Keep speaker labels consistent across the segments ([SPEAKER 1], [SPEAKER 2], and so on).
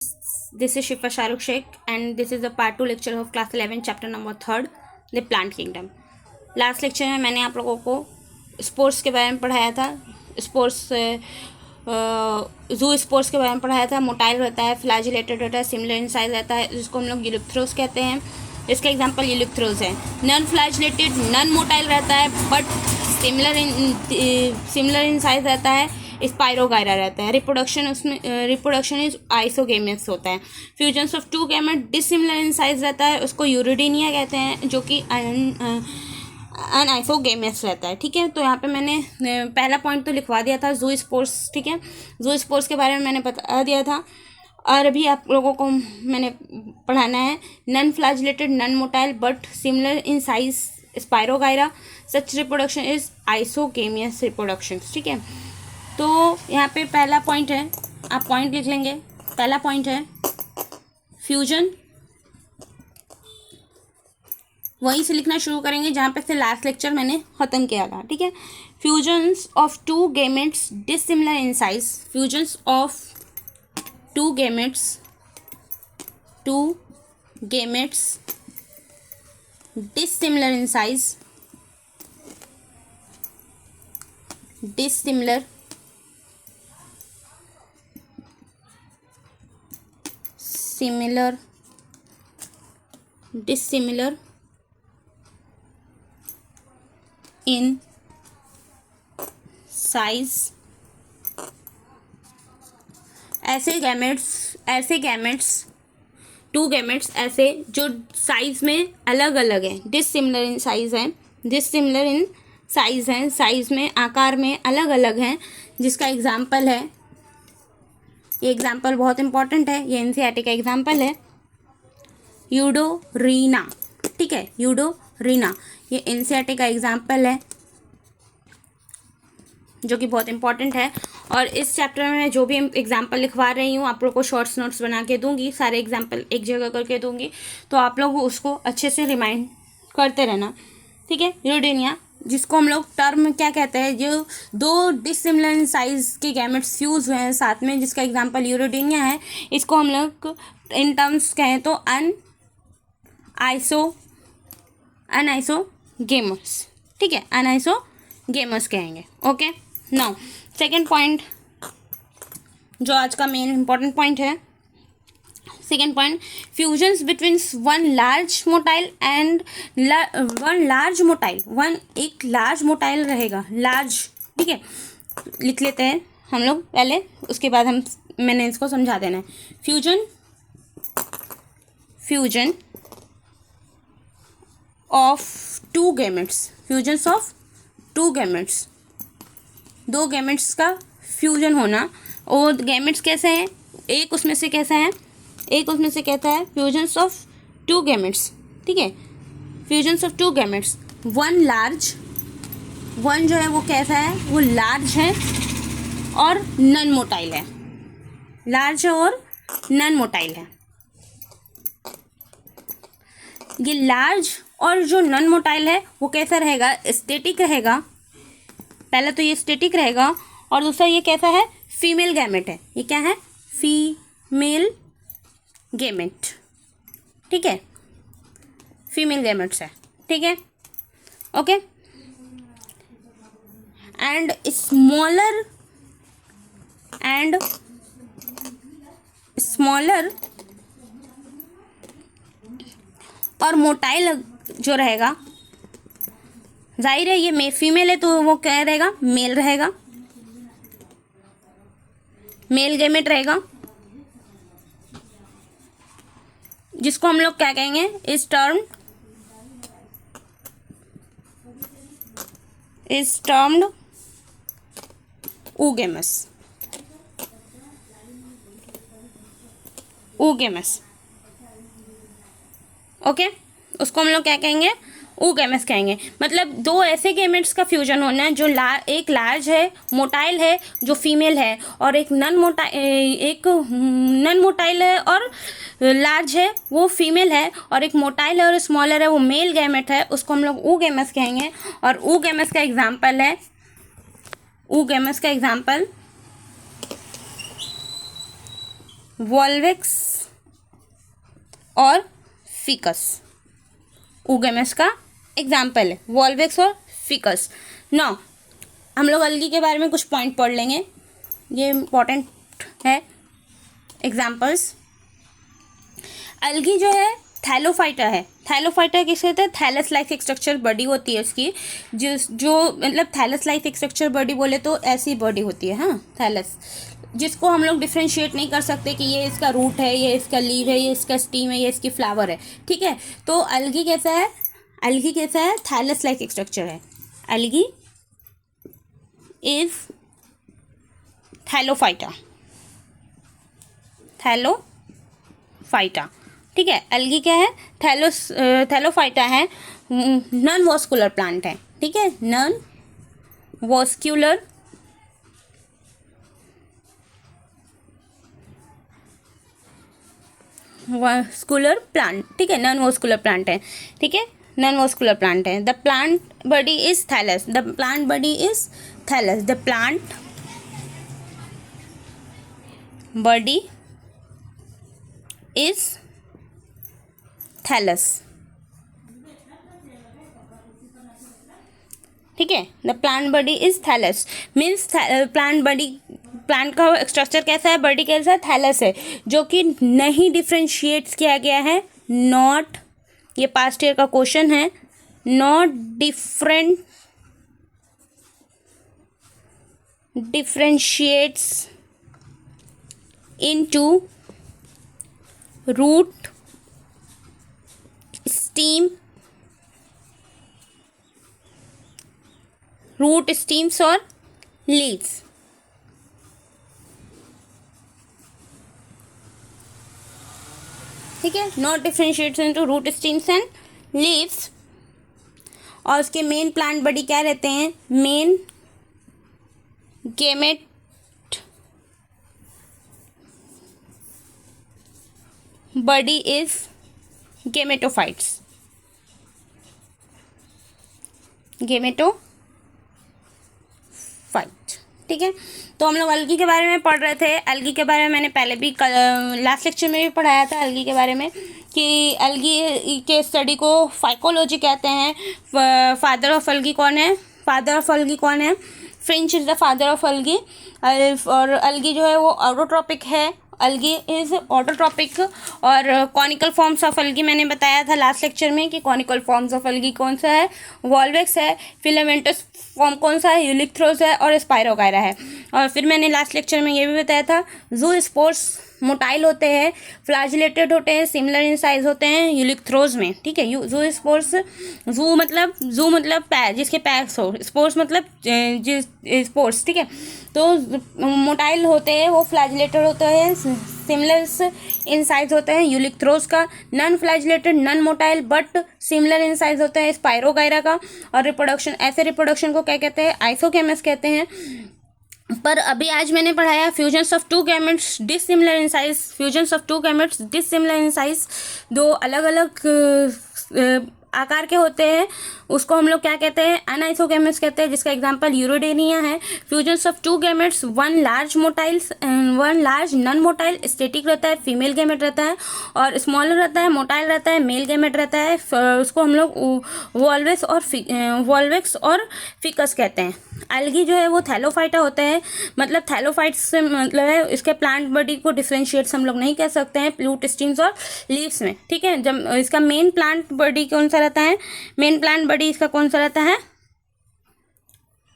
[SPEAKER 1] This is Shifa Shahrukh Sheikh and this is the part 2 lecture of class 11 chapter number 3 the plant kingdom. Last lecture में मैंने आप लोगों को sports के बारे में पढ़ाया था, स्पोर्ट्स जू स्पोर्ट्स के बारे में पढ़ाया था। मोटाइल रहता है, फ्लैजिलेटेड रहता है, सिमिलर इन साइज रहता है, जिसको हम लोग यूलिप्थ्रोस कहते हैं। इसका एग्जांपल यूलिप्थ्रोस है। नॉन फ्लैजिलेटेड नॉन मोटाइल रहता है बट सिमिलर इन साइज रहता है, स्पाइरोगायरा रहता है। रिप्रोडक्शन इज आइसोगेमियस होता है। Fusions of two gamete dissimilar in size रहता है, उसको यूरिडीनिया कहते हैं, जो कि अनआइसोगेमियस रहता है। ठीक है, तो यहाँ पे मैंने पहला पॉइंट तो लिखवा दिया था, जू स्पोर्ट्स। ठीक है, जू स्पोर्ट्स के बारे में मैंने बता दिया था और अभी आप लोगों को मैंने पढ़ाना है non flagellated non motile but similar in size Spirogyra. Such reproduction is isogamous reproduction. ठीक है, तो यहाँ पे पहला पॉइंट है, आप पॉइंट लिख लेंगे। पहला पॉइंट है फ्यूजन, वहीं से लिखना शुरू करेंगे जहाँ पे से लास्ट लेक्चर मैंने ख़त्म किया था। ठीक है, fusions of two gametes dissimilar in size. Fusions of two gametes dissimilar in size, dissimilar dissimilar in size। ऐसे गैमेट्स टू गैमेट्स ऐसे जो साइज में अलग अलग हैं, डिसिमिलर इन साइज हैं, साइज में आकार में अलग अलग हैं, जिसका एग्जाम्पल है, ये एग्जाम्पल बहुत इंपॉर्टेंट है, ये एनसीईआरटी का एग्जाम्पल है, यूडोरीना। ठीक है, यूडोरीना ये एनसीईआरटी का एग्जाम्पल है जो कि बहुत इंपॉर्टेंट है। और इस चैप्टर में मैं जो भी एग्जाम्पल लिखवा रही हूँ आप लोग को शॉर्ट्स नोट्स बना के दूंगी, सारे एग्जाम्पल एक जगह करके दूंगी, तो आप लोग उसको अच्छे से रिमाइंड करते रहना। ठीक है, यूडोरीना जिसको हम लोग टर्म क्या कहते हैं, जो दो डिसिमिलर साइज के गैमेट्स फ्यूज हुए हैं साथ में, जिसका एग्जांपल यूरोडीनिया है, इसको हम लोग इन टर्म्स कहें तो अनआइसोगेमस। ठीक है, अनआइसोगेमस कहेंगे। ओके, नाउ सेकेंड पॉइंट जो आज का मेन इंपॉर्टेंट पॉइंट है, second point fusions between one large motile and एक लार्ज मोटाइल रहेगा, लार्ज। ठीक है, लिख लेते हैं हम लोग पहले, उसके बाद मैंने इसको समझा देना है। Fusion of two gametes, fusions of two gametes, दो गैमेट्स का फ्यूजन होना। और गैमेट्स कैसे हैं, एक उसमें से कहता है फ्यूजन्स ऑफ टू गैमेट्स। ठीक है, fusions of two gametes, one जो है वो कैसा है, वो लार्ज है और नॉन मोटाइल है, लार्ज है और नॉन मोटाइल है। ये लार्ज और जो नॉन मोटाइल है वो कैसा रहेगा, स्टैटिक रहेगा। पहले तो ये स्टैटिक रहेगा और दूसरा ये कैसा है, फीमेल गैमेट है। ये क्या है, फीमेल गैमेट। ठीक है, फीमेल गैमेट्स है। ठीक है, ओके। एंड स्मॉलर और मोटाइल जो रहेगा, जाहिर है ये फीमेल है तो वो क्या रहेगा, मेल रहेगा, मेल गैमेट रहेगा, जिसको हम लोग क्या कहेंगे, इज टर्म्ड oogamous। ओके, उसको हम लोग क्या कहेंगे, oogamous कहेंगे। मतलब दो ऐसे गैमेट्स का फ्यूजन होना है जो एक लार्ज है, मोटाइल है जो फीमेल है, और एक नॉन मोटाइल है और लार्ज है वो फीमेल है, और एक मोटाइल है और स्मॉलर है वो मेल गैमेट है, उसको हम लोग oogamous कहेंगे। और oogamous का एग्जाम्पल है, oogamous का एग्जाम्पल वॉल्वेक्स और फिकस ऊगेमेट्स का एग्जाम्पल है, वॉल्वेक्स और फिकस। नाउ हम लोग अलगी के बारे में कुछ पॉइंट पढ़ लेंगे, ये इम्पोर्टेंट है। एग्जाम्पल्स, अलगी जो है थैलोफाइटा है। थैलोफाइटा किसे कहते हैं? थैलस लाइक स्ट्रक्चर बॉडी होती है उसकी, जो मतलब थैलस लाइक स्ट्रक्चर बॉडी बोले तो ऐसी बॉडी होती है, हाँ, थैलस, जिसको हम लोग डिफ्रेंशिएट नहीं कर सकते कि ये इसका रूट है, ये इसका लीव है, ये इसका स्टीम है, ये इसकी फ्लावर है, ठीक है। तो अलगी कैसा है? अलगी कैसा है? थैलस लाइक स्ट्रक्चर है। अलगी इज थैलोफाइटा, थैलोफाइटा, ठीक है। अलगी क्या है? थैलोफाइटा है, नॉन वॉस्कुलर प्लांट है, ठीक है, नॉन वॉस्कुलर प्लांट, ठीक है, नॉन वॉस्कुलर प्लांट है, ठीक है, नॉन वॉस्कुलर प्लांट है। The plant body is thallus, the plant body is thallus, the plant body is thallus, ठीक है। The plant body is thallus means plant body, plant का structure कैसा है? Body कैसा है? थैलस है, जो कि नहीं डिफ्रेंशिएट्स किया गया है, नॉट, ये पास्ट ईयर का क्वेश्चन है, not differentiates into root, stem, root, stems और लीव्स, ठीक है, not differentiates into root, stems and leaves. और उसके मेन प्लांट बॉडी क्या रहते हैं? Main gamete body is gametophytes, gametophyte, ठीक है। तो हम लोग अलगी के बारे में पढ़ रहे थे। अलगी के बारे में मैंने पहले भी लास्ट लेक्चर में भी पढ़ाया था अलगी के बारे में, कि अलगी के स्टडी को फाइकोलॉजी कहते हैं। फादर ऑफ अलगी कौन है? फादर ऑफ अलगी कौन है? Fritsch is the father of algae. और अलगी जो है वो ऑटोट्रॉपिक है, अलगी इज ऑटोट्रॉपिक। और कॉनिकल फॉर्म्स ऑफ अलगी मैंने बताया था लास्ट लेक्चर में कि कॉनिकल फॉर्म्स ऑफ अलगी कौन सा है? वॉल्वेक्स है, फिलामेंटस फॉर्म कौन सा है? यूलिथ्रोस है, और स्पाइरोगायरा है। और फिर मैंने लास्ट लेक्चर में ये भी बताया था ज़ूस्पोर्स मोटाइल होते हैं, फ्लैजिलेटेड होते हैं, सिमिलर इन साइज होते हैं यूलिथ्रोस में, ठीक है। ज़ूस्पोर्स, ज़ू मतलब पैर, जिसके पैर हो, स्पोर्स मतलब जिस स्पोर्ट्स, ठीक है। तो मोटाइल होते हैं, वो फ्लैजिलेटेड होते हैं, सिमिलर इन साइज होते हैं यूलिथ्रोस का। Non flagellated, non motile but similar in size होते हैं स्पाइरोगायरा का। और रिप्रोडक्शन, ऐसे रिप्रोडक्शन को क्या कहते हैं? आइसोकेमस कहते हैं। पर अभी आज मैंने पढ़ाया fusions of two gametes dissimilar in size, fusions of two gametes dissimilar in size, दो अलग अलग आकार के होते हैं, उसको हम लोग क्या कहते हैं? अनआइसोगैमेट्स कहते हैं, जिसका एग्जांपल यूरोडेनिया है। Fusions of two gametes, one large motiles and one large non motile, static रहता है, फीमेल गैमेट रहता है, और स्मॉलर रहता है, मोटाइल रहता है, मेल गैमेट रहता है। उसको हम लोग वॉल्वेक्स और फिकस कहते हैं। अलगी जो है वो थैलोफाइटा होते हैं, मतलब थैलोफाइट्स से मतलब है इसके प्लांट बॉडी को डिफ्रेंशिएट्स हम लोग नहीं कह सकते हैं रूट, स्टीम्स और लीव्स में, ठीक है। जब इसका मेन प्लांट बॉडी कौन सा रहता है? मेन प्लांट बॉडी इसका कौन सा रहता है?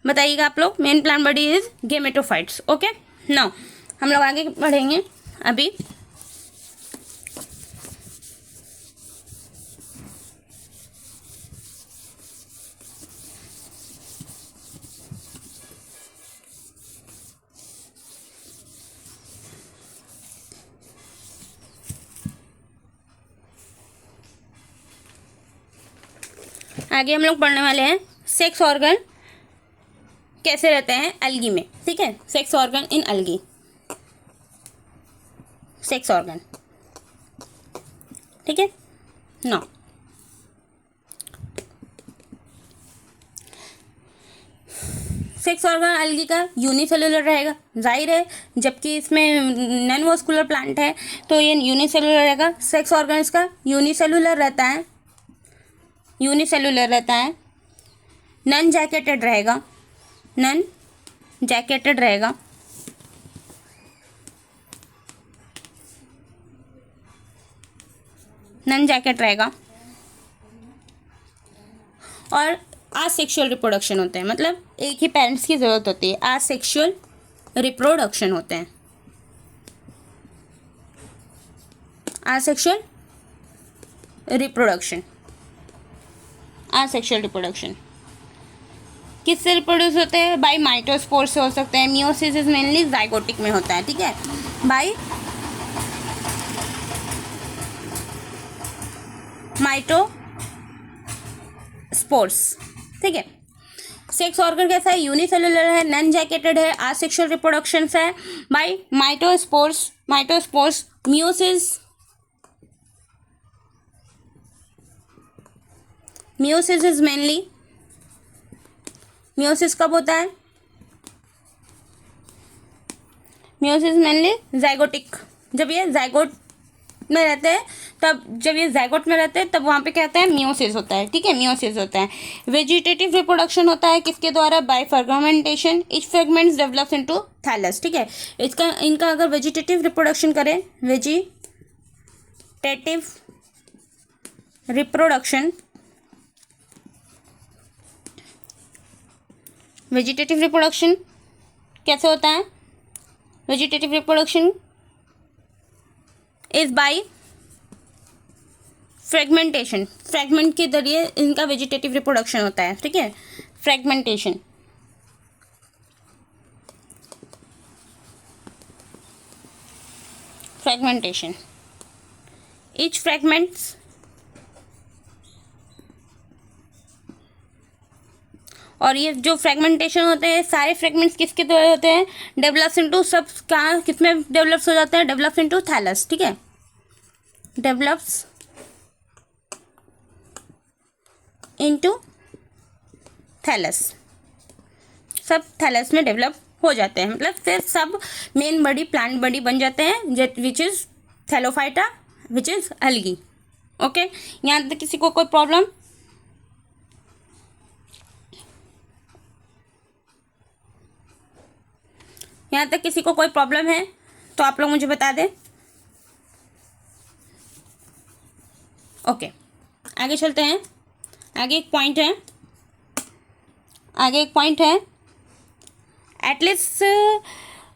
[SPEAKER 1] बताइएगा आप लोग। Main plant body is gametophytes, okay. Now हम लोग आगे बढ़ेंगे अभी। आगे हम लोग पढ़ने वाले हैं सेक्स ऑर्गन कैसे रहते हैं अलगी में, ठीक है। Sex organ in algae, sex organ, ठीक है। नो, सेक्स ऑर्गन अलगी का यूनिसेलुलर रहेगा, जाहिर है, जबकि इसमें नॉन वास्कुलर प्लांट है तो ये यूनिसेलुलर रहेगा। सेक्स ऑर्गन इसका यूनिसेलुलर रहता है, यूनिसेलुलर रहता है। नॉन जैकेटेड रहेगा, नॉन जैकेटेड रहेगा। नॉन जैकेट रहेगा। और आसेक्सुअल रिप्रोडक्शन होते हैं, मतलब एक ही पेरेंट्स की ज़रूरत होती है, आसेक्सुअल रिप्रोडक्शन होते हैं। आसेक्सुअल रिप्रोडक्शन, आसेक्सुअल रिप्रोडक्शन किससे रिप्रोड्यूस होते हैं? बाय माइटोस्पोर से हो सकते हैं। मियोसिस इज मेनली जाइगोटिक में होता है, ठीक है, बाय माइटोस्पोर्स, ठीक है। सेक्स ऑर्गन कैसा है? यूनिसेलुलर है, नॉन जैकेटेड है, आसेक्सुअल रिप्रोडक्शन है by mitospores, mitospores. Meiosis is mainly, meiosis कब होता है? मियोसिस मेनली जाइगोटिक, जब ये जाइगोट में रहते हैं तब, जब ये जाइगोट में रहते हैं तब वहाँ पे क्या होता है? मियोसिस होता है, ठीक है, मियोसिस होता है। वेजिटेटिव रिप्रोडक्शन होता है किसके द्वारा? By fragmentation, each fragments develops into thallus, ठीक है। इसका इनका अगर वेजिटेटिव रिप्रोडक्शन करें, वेजिटेटिव रिप्रोडक्शन, वेजिटेटिव रिप्रोडक्शन कैसे होता है? Vegetative reproduction is by fragmentation, fragment के जरिए इनका वेजिटेटिव रिप्रोडक्शन होता है, ठीक है, फ्रेगमेंटेशन। फ्रेगमेंटेशन, ईच फ्रेगमेंट्स, और ये जो फ्रेगमेंटेशन होते हैं, सारे फ्रेगमेंट्स किसके द्वारा होते हैं? डेवलप्स इनटू, सब कहाँ किसमें डेवलप्स हो जाते हैं? डेवलप्स इनटू थैलस, ठीक है, डेवलप्स इनटू थैलस, सब थैलस में डेवलप हो जाते हैं, मतलब फिर सब मेन बॉडी, प्लांट बॉडी बन जाते हैं, which is thallophyta, which is algae. Okay, यहाँ तक किसी को कोई प्रॉब्लम? यहाँ तक किसी को कोई प्रॉब्लम है तो आप लोग मुझे बता दें। ओके, आगे चलते हैं। आगे एक पॉइंट है, आगे एक पॉइंट है, at least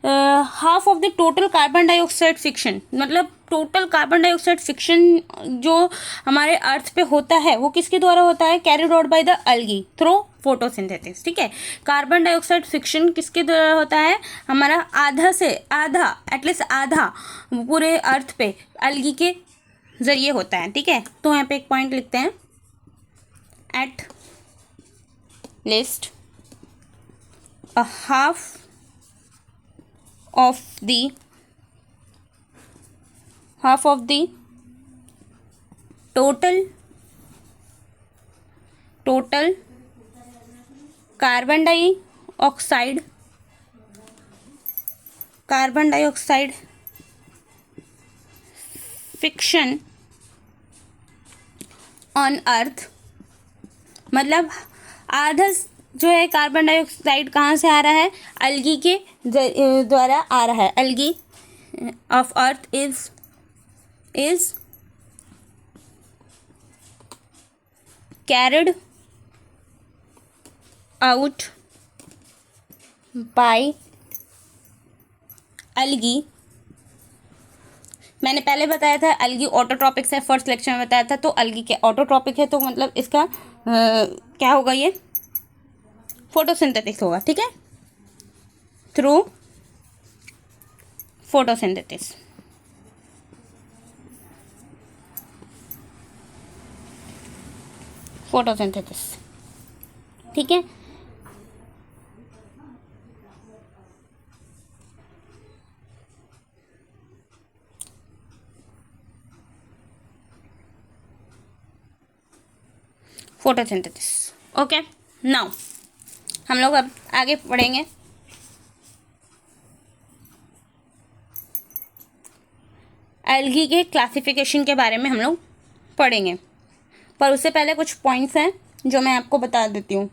[SPEAKER 1] half of the total carbon dioxide fiction, मतलब टोटल कार्बन डाइऑक्साइड फिक्शन जो हमारे अर्थ पे होता है वो किसके द्वारा होता है? Carried out by the algae through photosynthesis, ठीक है। कार्बन डाइऑक्साइड फिक्शन किसके द्वारा होता है? हमारा आधा से आधा, एटलीस्ट आधा पूरे अर्थ पे अलगी के जरिए होता है, ठीक है। तो यहाँ पे एक पॉइंट लिखते हैं, at least a half of the total carbon dioxide fiction on earth, मतलब आधा जो है कार्बन डाइऑक्साइड कहाँ से आ रहा है? अलगी के द्वारा आ रहा है। Algae of earth is carried out by algae. मैंने पहले बताया था अलगी ऑटोट्रॉपिक्स है, फर्स्ट लेक्चर में बताया था, तो अलगी के ऑटोट्रॉपिक है, तो मतलब इसका क्या होगा? ये फोटोसिंथेसिस होगा, ठीक है, थ्रू फोटोसिंथेसिस। फोटोसिंथेसिस, ठीक है। Photosynthesis, okay. नाउ हम लोग अब आगे पढ़ेंगे एल्गी के क्लासिफिकेशन के बारे में हम लोग पढ़ेंगे, पर उससे पहले कुछ पॉइंट्स हैं जो मैं आपको बता देती हूँ,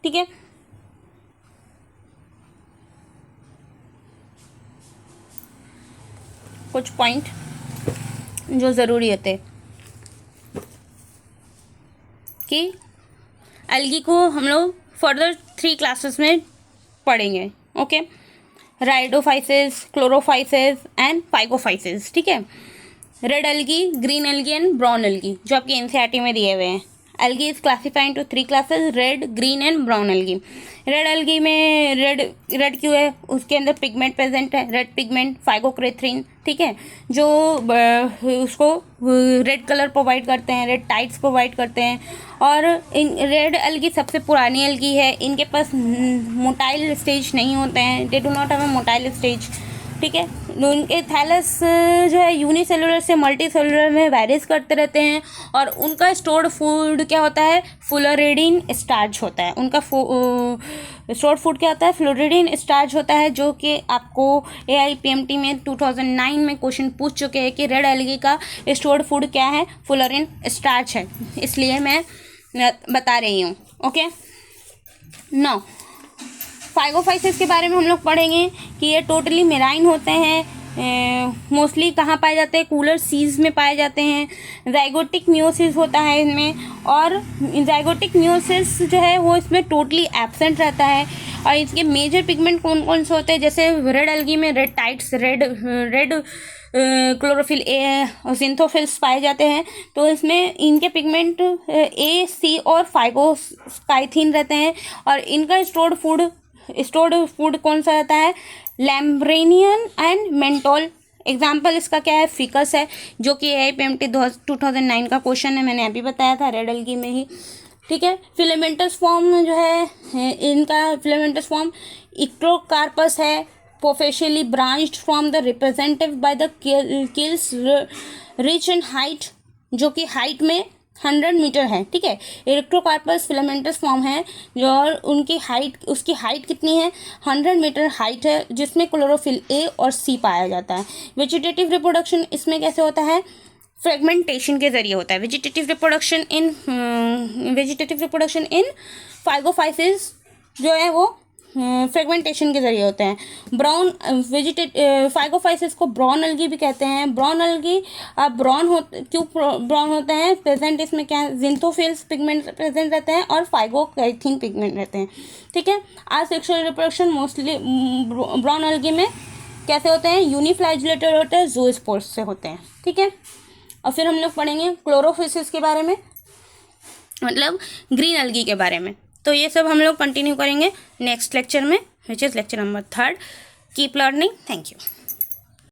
[SPEAKER 1] ठीक है। कुछ पॉइंट जो ज़रूरी होते कि एल्गी को हम लोग फर्दर 3 क्लासेस में पढ़ेंगे, ओके। राइडोफाइसिस, क्लोरोफाइसिस एंड फाइगोफाइसिस, ठीक है। Red algae, green algae and brown algae जो आपकी एनसीईआरटी में दिए हुए हैं। Algae is classified to 3 classes, red, green and brown algae. Red algae में रेड क्यों है, उसके अंदर पिगमेंट प्रेजेंट है, रेड पिगमेंट, फाइगोक्रेथ्रिन, ठीक है, जो उसको रेड कलर प्रोवाइड करते हैं, रेड टाइड्स प्रोवाइड करते हैं। और इन रेड एल्गी सबसे पुरानी एल्गी है, इनके पास मोटाइल स्टेज नहीं होते हैं, they do not have a motile stage, ठीक है। उनके थैलस जो है यूनिसेलुलर से मल्टी सेलुलर में वेरीज करते रहते हैं, और उनका स्टोर्ड फूड क्या होता है, फ्लोरिडीन स्टार्च होता है। उनका स्टोर्ड फूड क्या होता है, फ्लोरिडीन स्टार्च होता है, जो कि आपको AIPMT में 2009 में क्वेश्चन पूछ चुके हैं कि रेड एल्गी का स्टोर्ड फूड क्या है, फ्लोरिन स्टार्च है, इसलिए मैं बता रही हूँ, ओके। नाउ फाइगोफाइसिस के बारे में हम लोग पढ़ेंगे कि ये टोटली मेराइन होते हैं, मोस्टली कहाँ पाए जाते हैं, कूलर सीज में पाए जाते हैं। जाइगोटिक मियोसिस होता है इनमें, और जाइगोटिक मियोसिस जो है वो इसमें टोटली एब्सेंट रहता है। और इसके मेजर पिगमेंट कौन कौन से होते हैं, जैसे रेड एल्गी में red tides, red chlorophyll A और सिंथोफिल्स पाए जाते हैं। तो इसमें इनके पिगमेंट A, C और फाइगोस्काइथिन रहते हैं, और इनका स्टोर्ड फूड कौन सा रहता है, लैम्ब्रेनियन एंड मेंटोल। एग्जाम्पल इसका क्या है, फिकस है, जो कि AIPMT 2009 का क्वेश्चन है, मैंने अभी बताया था रेड एल्गी में ही, ठीक है। फिलामेंटस फॉर्म जो है इनका फिलामेंटस फॉर्म इक्टोकार्पस है, profusely branched from the representative by the kills rich in height, जो कि हाइट में 100 मीटर है, ठीक है। इलेक्ट्रोकार्पस फिलामेंटस फॉर्म है जो, और उसकी हाइट कितनी है, 100 मीटर हाइट है, जिसमें क्लोरोफिल A और C पाया जाता है। वेजिटेटिव रिप्रोडक्शन इसमें कैसे होता है, फ्रेगमेंटेशन के जरिए होता है। वेजिटेटिव रिप्रोडक्शन इन फाइगोफाइसिस जो है वो फ्रेगमेंटेशन के जरिए होते हैं। फाइगोफाइसिस को ब्राउन एल्गी भी कहते हैं। ब्राउन एल्गी क्यों ब्राउन होते हैं, प्रेजेंट इसमें क्या है, जिंथोफिल्स पिगमेंट प्रेजेंट रहते हैं और फाइगोक्रेथीन पिगमेंट रहते हैं, ठीक है। Sexual reproduction mostly brown algae में कैसे होते हैं, यूनिफ्लैजिलेटेड होते हैं, ज़ूस्पोर्स से होते हैं, ठीक है। और फिर हम लोग पढ़ेंगे क्लोरोफिसिस के बारे में, मतलब ग्रीन एल्गी के बारे में। तो ये सब हम लोग कंटिन्यू करेंगे नेक्स्ट लेक्चर में, which is lecture number 3। Keep learning, thank you.